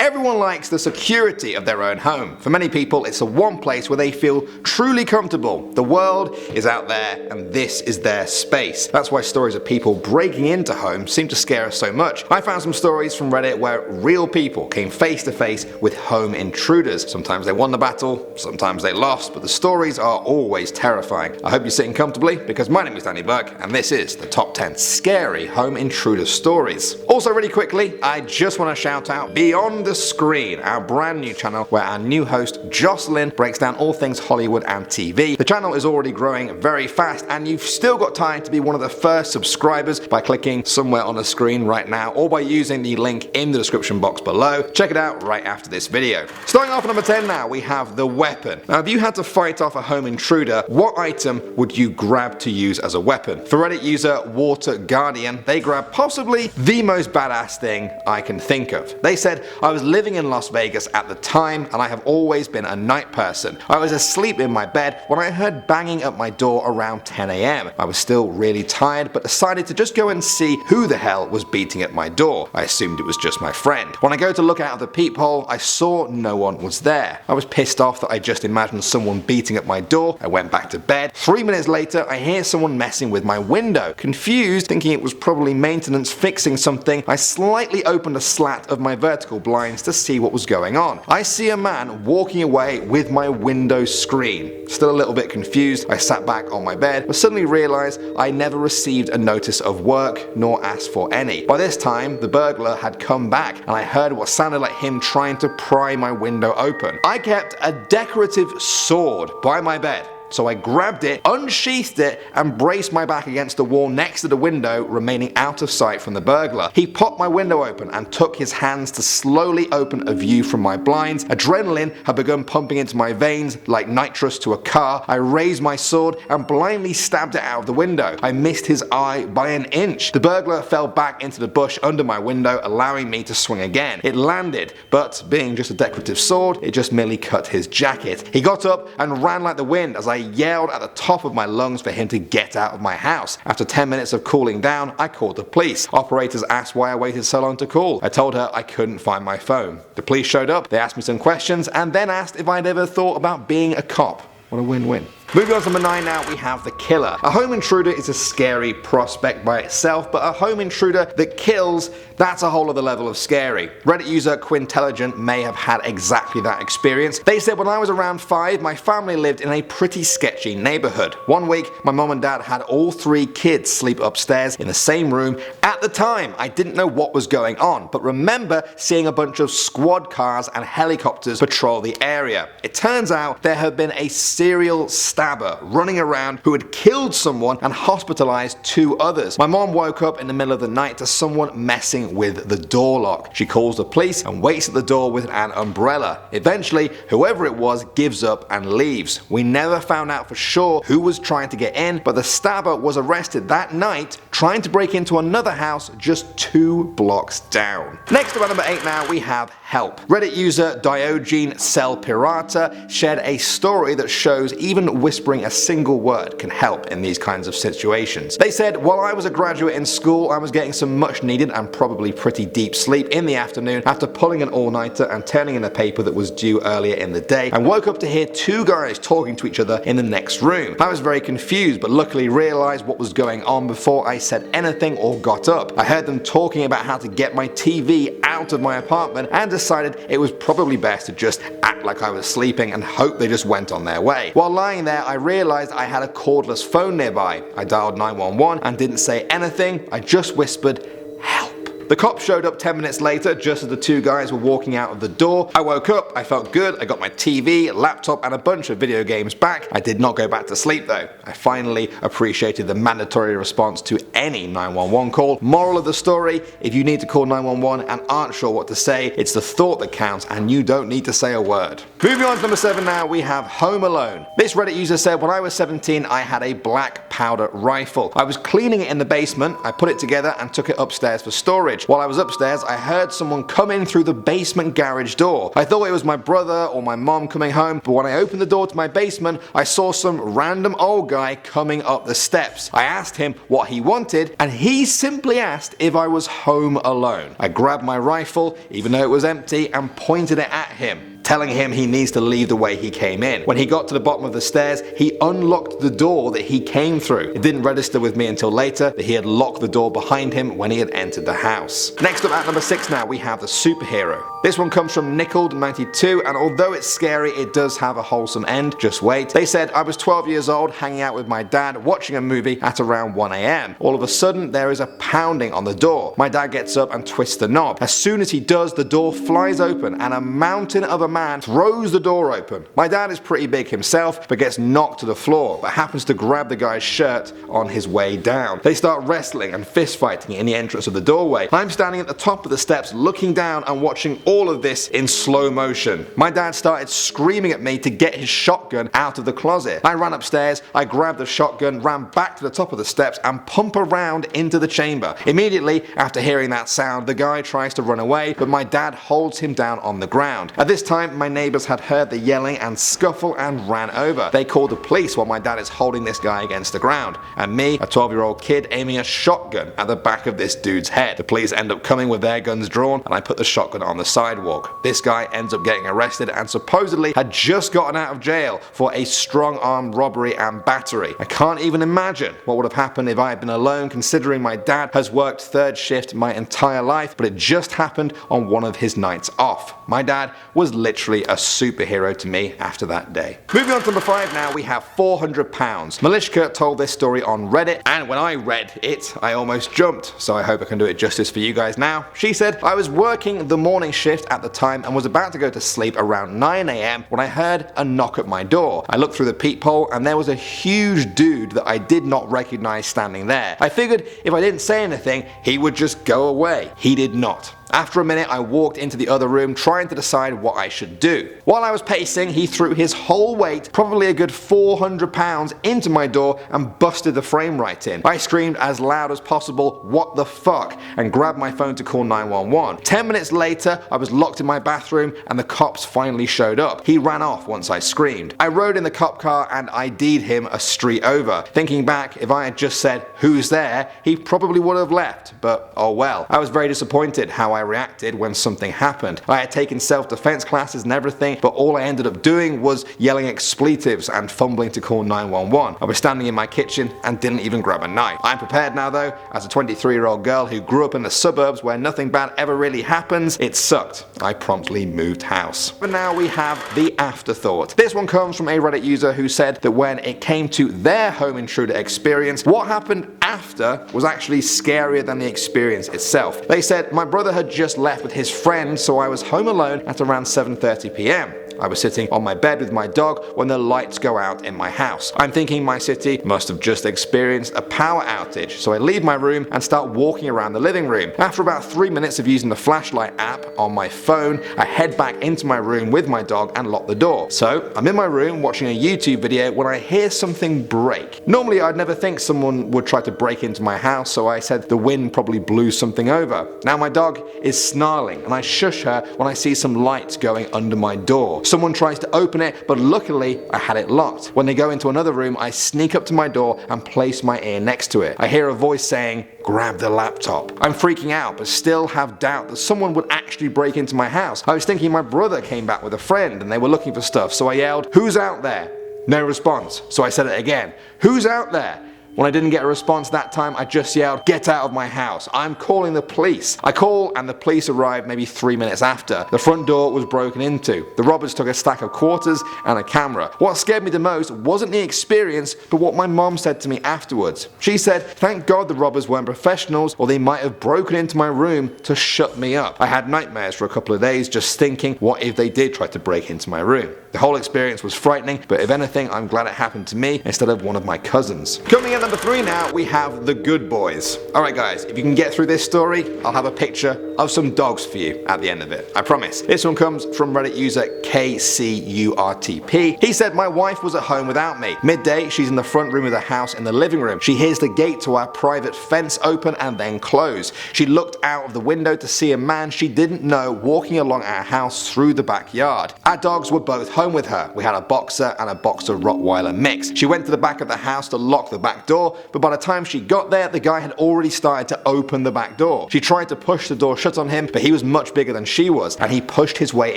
Everyone likes the security of their own home. For many people, it's the one place where they feel truly comfortable. The world is out there and this is their space. That's why stories of people breaking into homes seem to scare us so much. I found some stories from Reddit where real people came face to face with home intruders. Sometimes they won the battle, sometimes they lost, but the stories are always terrifying. I hope you're sitting comfortably, because my name is Danny Burke and this is the top 10 scary home intruder stories. Also, really quickly, I just want to shout out Beyond the Screen, our brand new channel where our new host Jocelyn breaks down all things Hollywood and TV. The channel is already growing very fast and you've still got time to be one of the first subscribers by clicking somewhere on the screen right now or by using the link in the description box below. Check it out right after this video. Starting off at number 10 now, we have the weapon. Now, if you had to fight off a home intruder, what item would you grab to use as a weapon? For Reddit user Water Guardian, they grabbed possibly the most badass thing I can think of. They said, I was living in Las Vegas at the time and I have always been a night person. I was asleep in my bed when I heard banging at my door around 10 AM. I was still really tired but decided to just go and see who the hell was beating at my door. I assumed it was just my friend. When I go to look out of the peephole, I saw no one was there. I was pissed off that I just imagined someone beating at my door. I went back to bed. 3 minutes later, I hear someone messing with my window. Confused, thinking it was probably maintenance fixing something, I slightly opened a slat of my vertical blinds to see what was going on. I see a man walking away with my window screen. Still a little bit confused, I sat back on my bed, but suddenly realized I never received a notice of work nor asked for any. By this time, the burglar had come back and I heard what sounded like him trying to pry my window open. I kept a decorative sword by my bed. So I grabbed it, unsheathed it, and braced my back against the wall next to the window, remaining out of sight from the burglar. He popped my window open and took his hands to slowly open a view from my blinds. Adrenaline had begun pumping into my veins like nitrous to a car. I raised my sword and blindly stabbed it out of the window. I missed his eye by an inch. The burglar fell back into the bush under my window, allowing me to swing again. It landed, but being just a decorative sword, it just merely cut his jacket. He got up and ran like the wind as I yelled at the top of my lungs for him to get out of my house. After 10 minutes of cooling down, I called the police. Operators asked why I waited so long to call. I told her I couldn't find my phone. The police showed up, they asked me some questions, and then asked if I'd ever thought about being a cop. What a win-win. Moving on to number 9 now, we have the killer. A home intruder is a scary prospect by itself, but a home intruder that kills, that's a whole other level of scary. Reddit user Quintelligent may have had exactly that experience. They said, when I was around 5, my family lived in a pretty sketchy neighborhood. One week, my mom and dad had all 3 kids sleep upstairs in the same room. At the time, I didn't know what was going on, but remember seeing a bunch of squad cars and helicopters patrol the area. It turns out there had been a serial stabber running around who had killed someone and hospitalized 2 others. My mom woke up in the middle of the night to someone messing with the door lock. She calls the police and waits at the door with an umbrella. Eventually, whoever it was gives up and leaves. We never found out for sure who was trying to get in, but the stabber was arrested that night trying to break into another house just 2 blocks down. Next up at number 8 now, we have help. Reddit user Diogene Cell Pirata shared a story that shows even whispering a single word can help in these kinds of situations. They said, while I was a graduate in school, I was getting some much needed and probably pretty deep sleep in the afternoon after pulling an all-nighter and turning in a paper that was due earlier in the day, and woke up to hear 2 guys talking to each other in the next room. I was very confused, but luckily realized what was going on before I said anything or got up. I heard them talking about how to get my TV out of my apartment and decided it was probably best to just act like I was sleeping and hope they just went on their way. While lying there, I realized I had a cordless phone nearby. I dialed 911 and didn't say anything, I just whispered, "Help." The cops showed up 10 minutes later just as the 2 guys were walking out of the door. I woke up, I felt good, I got my TV, laptop and a bunch of video games back. I did not go back to sleep though. I finally appreciated the mandatory response to any 911 call. Moral of the story, if you need to call 911 and aren't sure what to say, it's the thought that counts and you don't need to say a word. Moving on to number 7 now, we have Home Alone. This Reddit user said, when I was 17 I had a black powder rifle. I was cleaning it in the basement, I put it together and took it upstairs for storage. storage. While I was upstairs, I heard someone come in through the basement garage door. I thought it was my brother or my mom coming home, but when I opened the door to my basement, I saw some random old guy coming up the steps. I asked him what he wanted, and he simply asked if I was home alone. I grabbed my rifle, even though it was empty, and pointed it at him, telling him he needs to leave the way he came in. When he got to the bottom of the stairs, he unlocked the door that he came through. It didn't register with me until later that he had locked the door behind him when he had entered the house. Next up at number 6 now, we have the superhero. This one comes from Nickled92, and although it's scary, it does have a wholesome end. Just wait. They said, I was 12 years old hanging out with my dad watching a movie at around 1 AM. All of a sudden, there is a pounding on the door. My dad gets up and twists the knob. As soon as he does, the door flies open and a mountain of a man throws the door open. My dad is pretty big himself, but gets knocked to the floor, but happens to grab the guy's shirt on his way down. They start wrestling and fist fighting in the entrance of the doorway. I'm standing at the top of the steps looking down and watching all of this in slow motion. My dad started screaming at me to get his shotgun out of the closet. I ran upstairs, I grabbed the shotgun, ran back to the top of the steps and pump around into the chamber. Immediately after hearing that sound, the guy tries to run away, but my dad holds him down on the ground. At this time, my neighbors had heard the yelling and scuffle and ran over. They called the police while my dad is holding this guy against the ground, and me, a 12-year-old kid, aiming a shotgun at the back of this dude's head. The police end up coming with their guns drawn, and I put the shotgun on the sidewalk. This guy ends up getting arrested and supposedly had just gotten out of jail for a strong-arm robbery and battery. I can't even imagine what would have happened if I had been alone, considering my dad has worked third shift my entire life, but it just happened on one of his nights off. My dad was literally a superhero to me after that day. Moving on to number 5 now, we have 400 pounds. Malishka told this story on Reddit, and when I read it, I almost jumped, so I hope I can do it justice for you guys now. She said, I was working the morning shift at the time and was about to go to sleep around 9 AM when I heard a knock at my door. I looked through the peephole and there was a huge dude that I did not recognize standing there. I figured if I didn't say anything, he would just go away. He did not. After a minute, I walked into the other room trying to decide what I should do. While I was pacing, he threw his whole weight, probably a good 400 pounds, into my door and busted the frame right in. I screamed as loud as possible, "What the fuck?" and grabbed my phone to call 911. 10 minutes later, I was locked in my bathroom and the cops finally showed up. He ran off once I screamed. I rode in the cop car and ID'd him a street over. Thinking back, if I had just said, "Who's there?" he probably would have left, but oh well. I was very disappointed how I reacted when something happened. I had taken self-defense classes and everything, but all I ended up doing was yelling expletives and fumbling to call 911. I was standing in my kitchen and didn't even grab a knife. I'm prepared now though. As a 23-year-old girl who grew up in the suburbs where nothing bad ever really happens, it sucked. I promptly moved house. But now we have the afterthought. This one comes from a Reddit user who said that when it came to their home intruder experience, what happened after was actually scarier than the experience itself. They said, my brother had just left with his friend, so I was home alone at around 7:30 PM. I was sitting on my bed with my dog when the lights go out in my house. I'm thinking my city must have just experienced a power outage, so I leave my room and start walking around the living room. After about 3 minutes of using the flashlight app on my phone, I head back into my room with my dog and lock the door. So I'm in my room watching a YouTube video when I hear something break. Normally I'd never think someone would try to break into my house, so I said the wind probably blew something over. Now my dog is snarling and I shush her when I see some lights going under my door. Someone tries to open it, but luckily I had it locked. When they go into another room, I sneak up to my door and place my ear next to it. I hear a voice saying, "Grab the laptop." I'm freaking out, but still have doubt that someone would actually break into my house. I was thinking my brother came back with a friend and they were looking for stuff, so I yelled, "Who's out there?" No response, so I said it again, "Who's out there?" When I didn't get a response that time, I just yelled, "Get out of my house. I'm calling the police." I call and the police arrived maybe 3 minutes after. The front door was broken into. The robbers took a stack of quarters and a camera. What scared me the most wasn't the experience, but what my mom said to me afterwards. She said, "Thank God the robbers weren't professionals, or they might have broken into my room to shut me up." I had nightmares for a couple of days just thinking, what if they did try to break into my room? The whole experience was frightening, but if anything, I'm glad it happened to me instead of one of my cousins. Coming in number 3 now, we have The Good Boys. Alright guys, if you can get through this story, I'll have a picture of some dogs for you at the end of it. I promise. This one comes from Reddit user KCURTP. He said, my wife was at home without me. Midday, she's in the front room of the house in the living room. She hears the gate to our private fence open and then close. She looked out of the window to see a man she didn't know walking along our house through the backyard. Our dogs were both home with her. We had a boxer and a boxer Rottweiler mix. She went to the back of the house to lock the back door, but by the time she got there, the guy had already started to open the back door. She tried to push the door shut on him, but he was much bigger than she was, and he pushed his way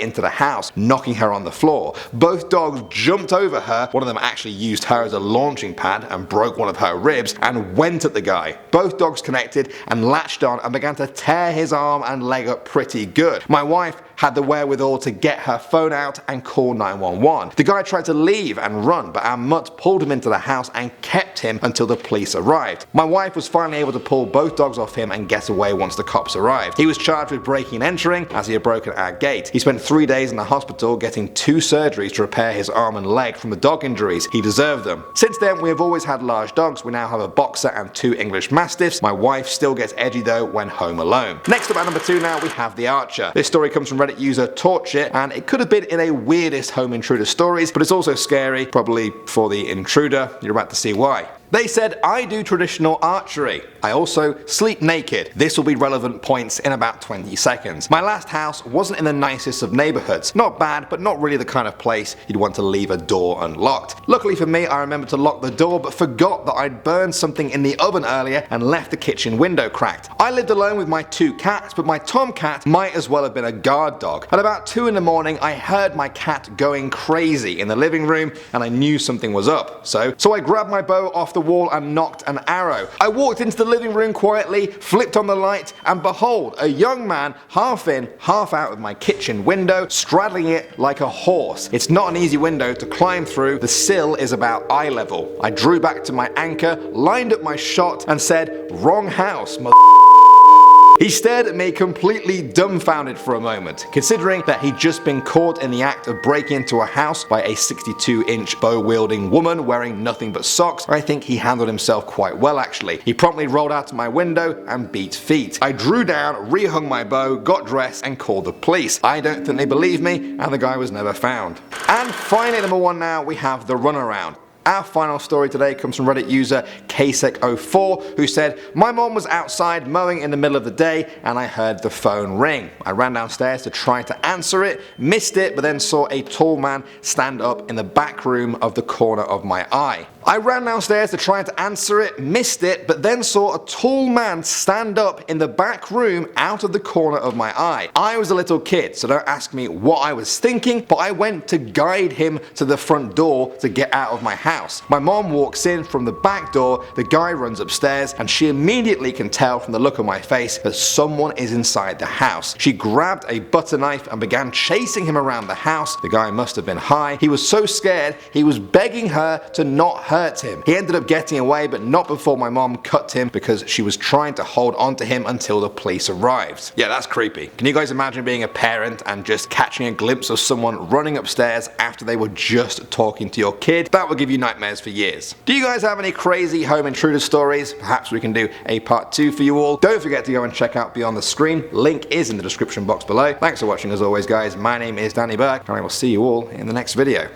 into the house, knocking her on the floor. Both dogs jumped over her. One of them actually used her as a launching pad and broke one of her ribs and went at the guy. Both dogs connected and latched on and began to tear his arm and leg up pretty good. My wife had the wherewithal to get her phone out and call 911. The guy tried to leave and run, but our mutt pulled him into the house and kept him until the police arrived. My wife was finally able to pull both dogs off him and get away once the cops arrived. He was charged with breaking and entering as he had broken our gate. He spent 3 days in the hospital getting 2 surgeries to repair his arm and leg from the dog injuries. He deserved them. Since then, we have always had large dogs. We now have a boxer and 2 English Mastiffs. My wife still gets edgy though when home alone. Next up at number 2 now, we have The Archer. This story comes from Reddit user Torchit, and it could have been in a weirdest home intruder stories, but it's also scary, probably for the intruder. You're about to see why. They said, I do traditional archery. I also sleep naked. This will be relevant points in about 20 seconds. My last house wasn't in the nicest of neighborhoods. Not bad, but not really the kind of place you'd want to leave a door unlocked. Luckily for me, I remembered to lock the door, but forgot that I'd burned something in the oven earlier and left the kitchen window cracked. I lived alone with my 2 cats, but my tomcat might as well have been a guard dog. At about 2 in the morning, I heard my cat going crazy in the living room, and I knew something was up. So I grabbed my bow off the wall and knocked an arrow. I walked into the living room quietly, flipped on the light, and behold, a young man, half in, half out of my kitchen window, straddling it like a horse. It's not an easy window to climb through. The sill is about eye level. I drew back to my anchor, lined up my shot, and said, wrong house, mother. He stared at me completely dumbfounded for a moment, considering that he'd just been caught in the act of breaking into a house by a 62-inch bow-wielding woman wearing nothing but socks. I think he handled himself quite well actually. He promptly rolled out of my window and beat feet. I drew down, rehung my bow, got dressed and called the police. I don't think they believed me, and the guy was never found. And finally, number 1 now, we have the runaround. Our final story today comes from Reddit user Kasek04, who said, my mom was outside mowing in the middle of the day and I heard the phone ring. I ran downstairs to try to answer it, missed it, but then saw a tall man stand up in the back room of the corner of my eye. I ran downstairs to try to answer it, missed it, but then saw a tall man stand up in the back room out of the corner of my eye. I was a little kid, so don't ask me what I was thinking, but I went to guide him to the front door to get out of my house. My mom walks in from the back door, the guy runs upstairs, and she immediately can tell from the look on my face that someone is inside the house. She grabbed a butter knife and began chasing him around the house. The guy must have been high. He was so scared, he was begging her to not hurt him. He ended up getting away, but not before my mom cut him because she was trying to hold on to him until the police arrived. Yeah, that's creepy. Can you guys imagine being a parent and just catching a glimpse of someone running upstairs after they were just talking to your kid? That would give you nightmares for years. Do you guys have any crazy home intruder stories? Perhaps we can do a part 2 for you all. Don't forget to go and check out Beyond the Screen. Link is in the description box below. Thanks for watching as always guys. My name is Danny Burke and I will see you all in the next video.